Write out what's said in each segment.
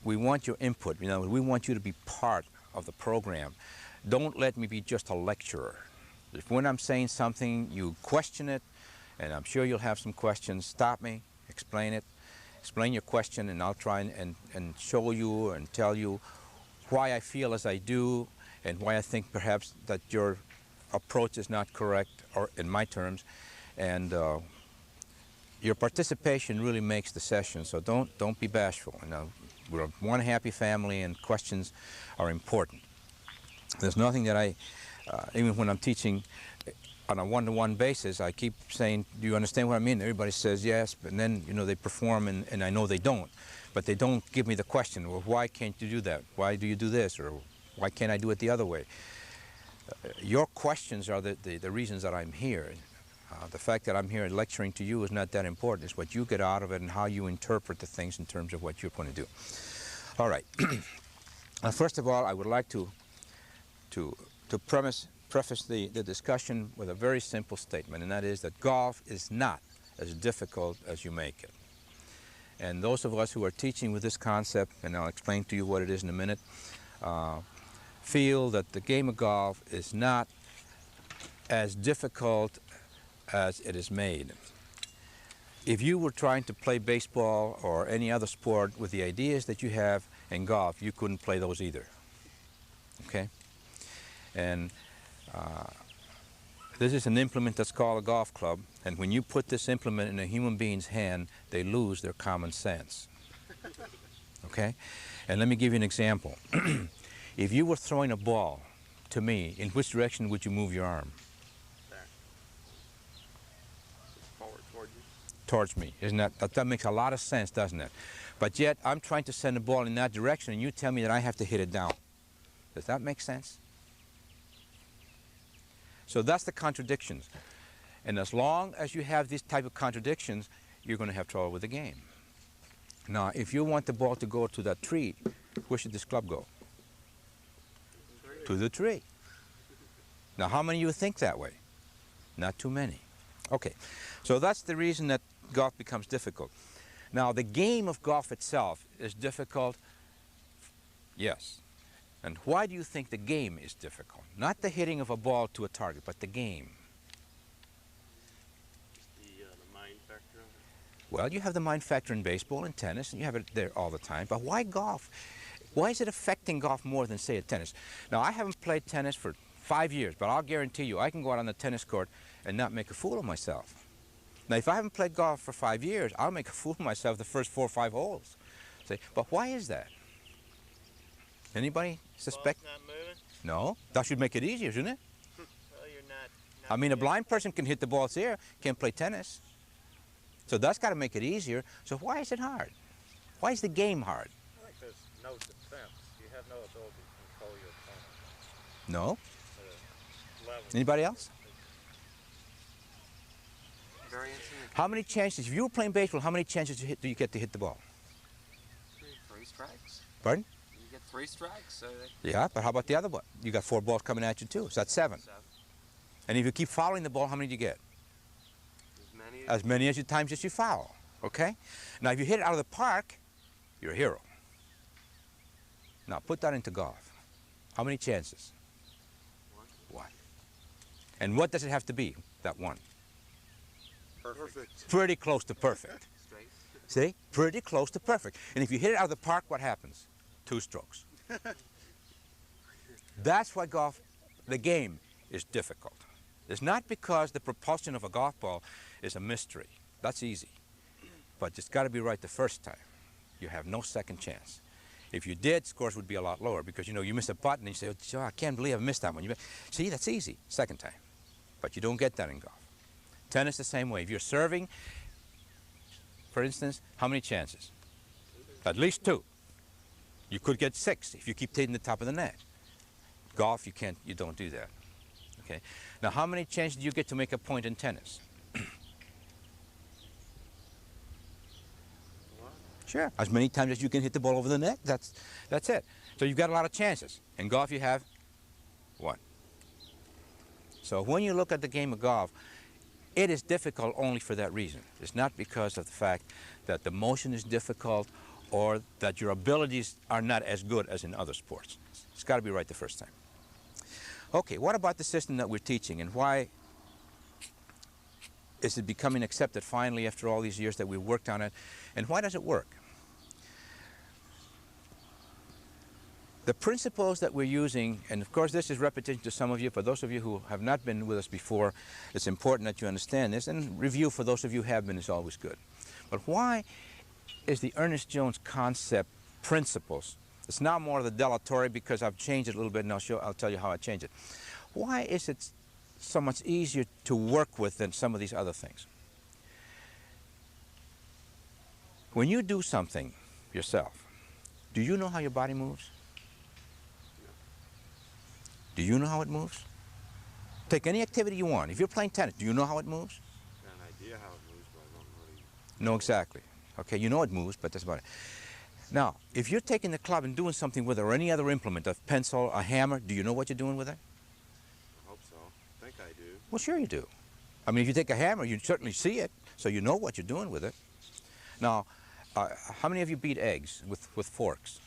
we want your input. You know, we want you to be part of the program. Don't let me be just a lecturer. If when I'm saying something, you question it, and I'm sure you'll have some questions, stop me, explain it, explain your question, and I'll try and show you and tell you why I feel as I do, and why I think perhaps that your approach is not correct, or in my terms, and your participation really makes the session, so don't be bashful. You know, we're one happy family, and questions are important. There's nothing that even when I'm teaching on a one-to-one basis, I keep saying, do you understand what I mean? Everybody says yes, but then, you know, they perform, and I know they don't. But they don't give me the question, well, why can't you do that? Why do you do this? Or why can't I do it the other way? Your questions are the reasons that I'm here. The fact that I'm here lecturing to you is not that important. It's what you get out of it and how you interpret the things in terms of what you're going to do. All right. First of all, I would like to preface the discussion with a very simple statement, and that is that golf is not as difficult as you make it. And those of us who are teaching with this concept, and I'll explain to you what it is in a minute, feel that the game of golf is not as difficult as it is made. If you were trying to play baseball or any other sport with the ideas that you have in golf, you couldn't play those either. Okay? And this is an implement that's called a golf club, and when you put this implement in a human being's hand, they lose their common sense. Okay? And let me give you an example. If you were throwing a ball to me, in which direction would you move your arm? There. Forward towards you. Towards me. Isn't that makes a lot of sense, doesn't it? But yet, I'm trying to send the ball in that direction, and you tell me that I have to hit it down. Does that make sense? So that's the contradictions. And as long as you have these type of contradictions, you're going to have trouble with the game. Now, if you want the ball to go to that tree, where should this club go? To the tree. Now, how many of you think that way? Not too many. Okay, so that's the reason that golf becomes difficult. Now, the game of golf itself is difficult, yes. And why do you think the game is difficult? Not the hitting of a ball to a target, but the game. The mind factor of it? Well, you have the mind factor in baseball and tennis, and you have it there all the time. But why golf? Why is it affecting golf more than, say, a tennis? Now, I haven't played tennis for 5 years, but I'll guarantee you I can go out on the tennis court and not make a fool of myself. Now, if I haven't played golf for 5 years, I'll make a fool of myself the first 4 or 5 holes. See? But why is that? Anybody suspect? Ball's not moving? No. That should make it easier, shouldn't it? Well, you're not I mean, a blind person can hit the balls here, can't play tennis. So that's got to make it easier. So why is it hard? Why is the game hard? I think there's no defense. You have no ability to control your opponent. No. Level. Anybody else? Variance in How many chances, if you were playing baseball, how many chances do you get to hit the ball? Three strikes. Pardon? You get 3 strikes. So Yeah, but how about the other one? You got 4 balls coming at you too, so that's 7. 7. And if you keep fouling the ball, how many do you get? As many As many times as you foul, okay? Now, if you hit it out of the park, you're a hero. Now, put that into golf. How many chances? 1. And what does it have to be, that 1? Perfect. Pretty close to perfect. straight. See? Pretty close to perfect. And if you hit it out of the park, what happens? 2 strokes. That's why golf, the game, is difficult. It's not because the propulsion of a golf ball is a mystery. That's easy. But it's got to be right the first time. You have no second chance. If you did, scores would be a lot lower because, you know, you miss a putt and you say, oh, I can't believe I missed that one. See, that's easy, second time. But you don't get that in golf. Tennis the same way. If you're serving, for instance, how many chances? At least 2. You could get 6 if you keep hitting the top of the net. Golf, you don't do that. Okay. Now, how many chances do you get to make a point in tennis? Sure. As many times as you can hit the ball over the net, that's it. So you've got a lot of chances. In golf, you have 1. So when you look at the game of golf, it is difficult only for that reason. It's not because of the fact that the motion is difficult or that your abilities are not as good as in other sports. It's got to be right the first time. Okay, what about the system that we're teaching, and why is it becoming accepted finally after all these years that we've worked on it, and why does it work? The principles that we're using, and of course this is repetition to some of you, for those of you who have not been with us before, it's important that you understand this, and review for those of you who have been is always good. But why is the Ernest Jones concept principles? It's now more the dilatory because I've changed it a little bit, and I'll tell you how I changed it. Why is it so much easier to work with than some of these other things? When you do something yourself, do you know how your body moves? Do you know how it moves? Take any activity you want. If you're playing tennis, do you know how it moves? I've got an idea how it moves, but I don't really know exactly. Okay, you know it moves, but that's about it. Now, if you're taking the club and doing something with it, or any other implement, a pencil, a hammer, do you know what you're doing with it? I hope so. I think I do. Well, sure you do. I mean, if you take a hammer, you certainly see it, so you know what you're doing with it. Now, how many of you beat eggs with forks?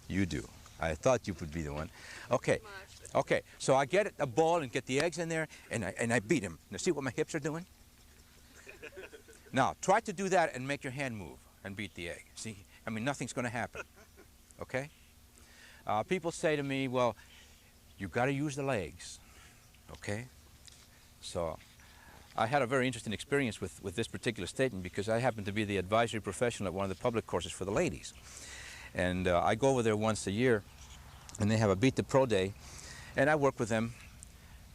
You do. I thought you would be the one. Okay. Okay, so I get a ball and get the eggs in there, and I beat them. Now, see what my hips are doing? Now, try to do that and make your hand move and beat the egg. See, I mean, nothing's going to happen, okay? People say to me, well, you've got to use the legs, okay? So I had a very interesting experience with this particular statement because I happen to be the advisory professional at one of the public courses for the ladies. And I go over there once a year, and they have a Beat the Pro Day, and I work with them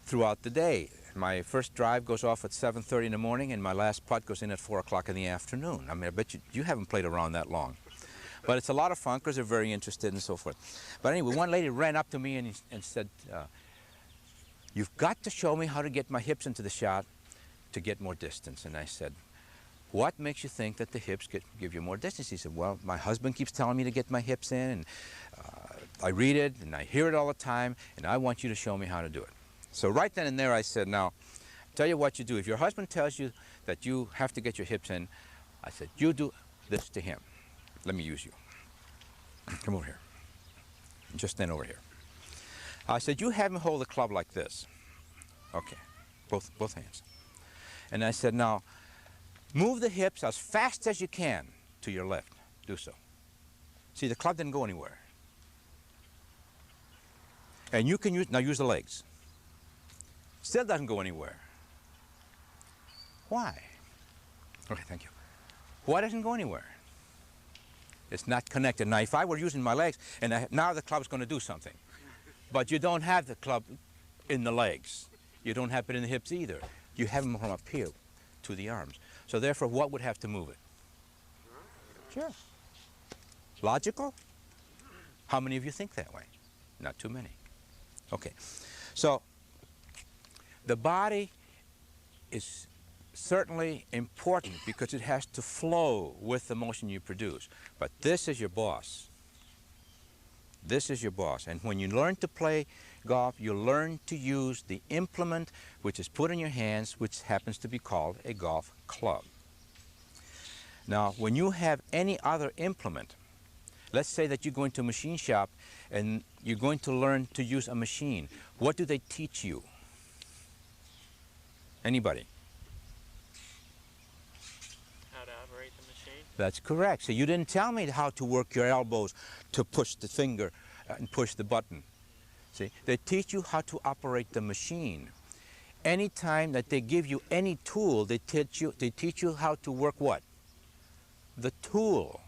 throughout the day. My first drive goes off at 7:30 in the morning, and my last putt goes in at 4 o'clock in the afternoon. I mean, I bet you haven't played around that long. But it's a lot of fun because they're very interested and so forth. But anyway, one lady ran up to me and said, you've got to show me how to get my hips into the shot to get more distance. And I said, what makes you think that the hips give you more distance? He said, well, my husband keeps telling me to get my hips in, and I read it, and I hear it all the time, and I want you to show me how to do it. So right then and there I said, now, tell you what you do. If your husband tells you that you have to get your hips in, I said, you do this to him. Let me use you. Come over here. Just stand over here. I said, you have him hold the club like this. Okay, both hands. And I said, now, move the hips as fast as you can to your left. Do so. See, the club didn't go anywhere. And you can use the legs. Still doesn't go anywhere. Why? Okay, thank you. Why doesn't it go anywhere? It's not connected. Now, if I were using my legs, and now the club's going to do something. But you don't have the club in the legs. You don't have it in the hips either. You have them from up here to the arms. So therefore, what would have to move it? Sure. Logical? How many of you think that way? Not too many. Okay. So the body is certainly important because it has to flow with the motion you produce. But this is your boss. This is your boss. And when you learn to play golf, you learn to use the implement which is put in your hands, which happens to be called a golf club. Now, when you have any other implement, let's say that you go into a machine shop and you're going to learn to use a machine. What do they teach you? Anybody? How to operate the machine? That's correct. So you didn't tell me how to work your elbows to push the finger and push the button. See, they teach you how to operate the machine. Anytime that they give you any tool, they teach you how to work what? The tool.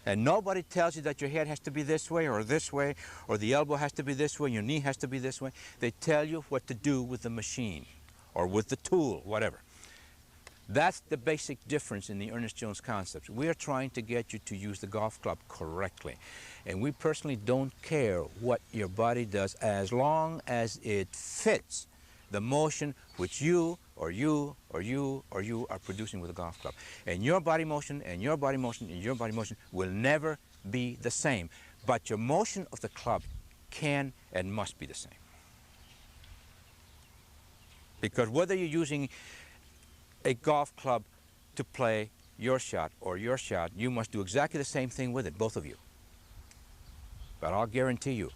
And nobody tells you that your head has to be this way, or the elbow has to be this way, your knee has to be this way. They tell you what to do with the machine, or with the tool, whatever. That's the basic difference in the Ernest Jones concepts. We are trying to get you to use the golf club correctly. And we personally don't care what your body does as long as it fits the motion which you are producing with a golf club. And your body motion and your body motion and your body motion will never be the same. But your motion of the club can and must be the same. Because whether you're using a golf club to play your shot, or your shot, you must do exactly the same thing with it, both of you. But I'll guarantee you,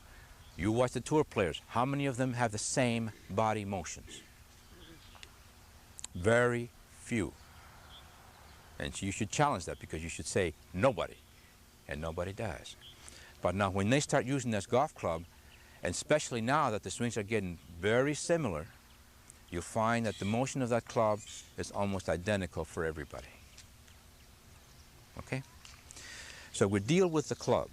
you watch the tour players, how many of them have the same body motions? Very few. And you should challenge that, because you should say nobody, and nobody does. But now when they start using this golf club, and especially now that the swings are getting very similar, you'll find that the motion of that club is almost identical for everybody. Okay? So we deal with the club.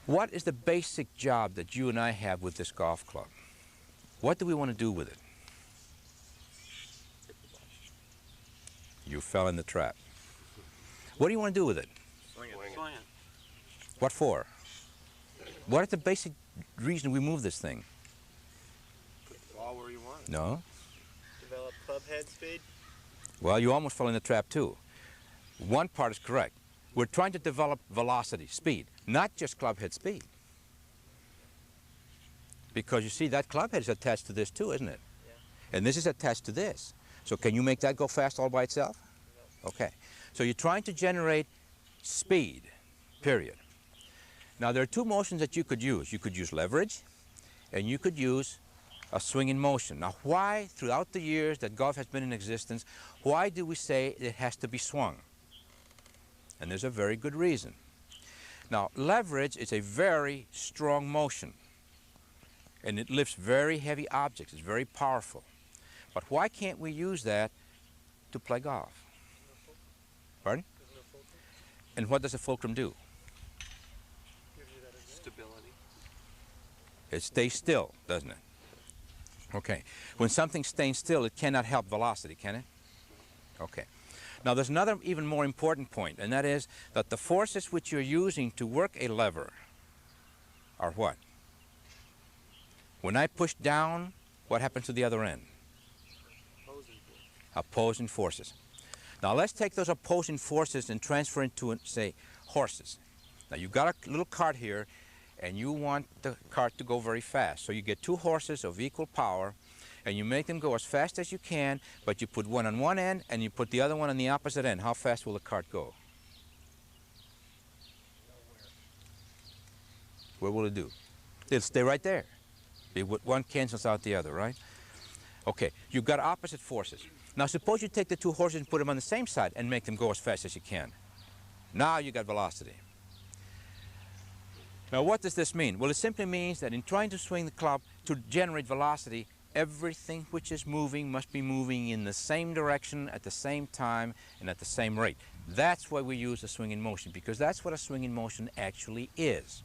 What is the basic job that you and I have with this golf club? What do we want to do with it? You fell in the trap. What do you want to do with it? Swing it. Swing it. What for? What is the basic reason we move this thing? Put the ball where you want it. No? Develop club head speed? Well, you almost fell in the trap too. One part is correct. We're trying to develop velocity, speed, not just club head speed. Because you see, that club head is attached to this too, isn't it? Yeah. And this is attached to this. So can you make that go fast all by itself? No. Okay. So you're trying to generate speed, period. Now there are two motions that you could use. You could use leverage, and you could use a swing in motion. Now why, throughout the years that golf has been in existence, why do we say it has to be swung? And there's a very good reason. Now leverage is a very strong motion, and it lifts very heavy objects. It's very powerful. But why can't we use that to play golf? Pardon? And what does a fulcrum do? Stability. It stays still, doesn't it? Okay. When something stays still, it cannot help velocity, can it? Okay. Now there's another even more important point, and that is that the forces which you're using to work a lever are what? When I push down, what happens to the other end? Opposing forces. Now let's take those opposing forces and transfer into, say, horses. Now you've got a little cart here, and you want the cart to go very fast. So you get two horses of equal power, and you make them go as fast as you can, but you put one on one end, and you put the other one on the opposite end. How fast will the cart go? Where will it do? It'll stay right there. One cancels out the other, right? Okay, you've got opposite forces. Now suppose you take the two horses and put them on the same side and make them go as fast as you can. Now you got velocity. Now what does this mean? Well, it simply means that in trying to swing the club to generate velocity, everything which is moving must be moving in the same direction at the same time and at the same rate. That's why we use a swing in motion, because that's what a swing in motion actually is.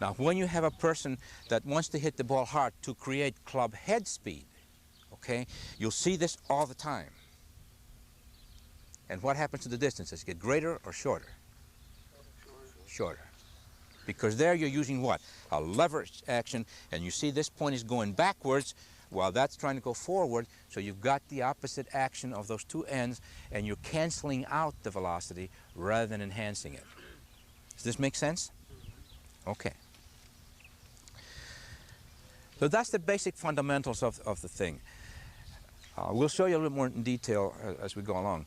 Now when you have a person that wants to hit the ball hard to create club head speed, okay, you'll see this all the time. And what happens to the distance? Does it get greater or shorter? Shorter. Because there you're using what? A leverage action, and you see this point is going backwards while that's trying to go forward, so you've got the opposite action of those two ends, and you're canceling out the velocity rather than enhancing it. Does this make sense? Okay. So that's the basic fundamentals of the thing. We'll show you a little more in detail as we go along.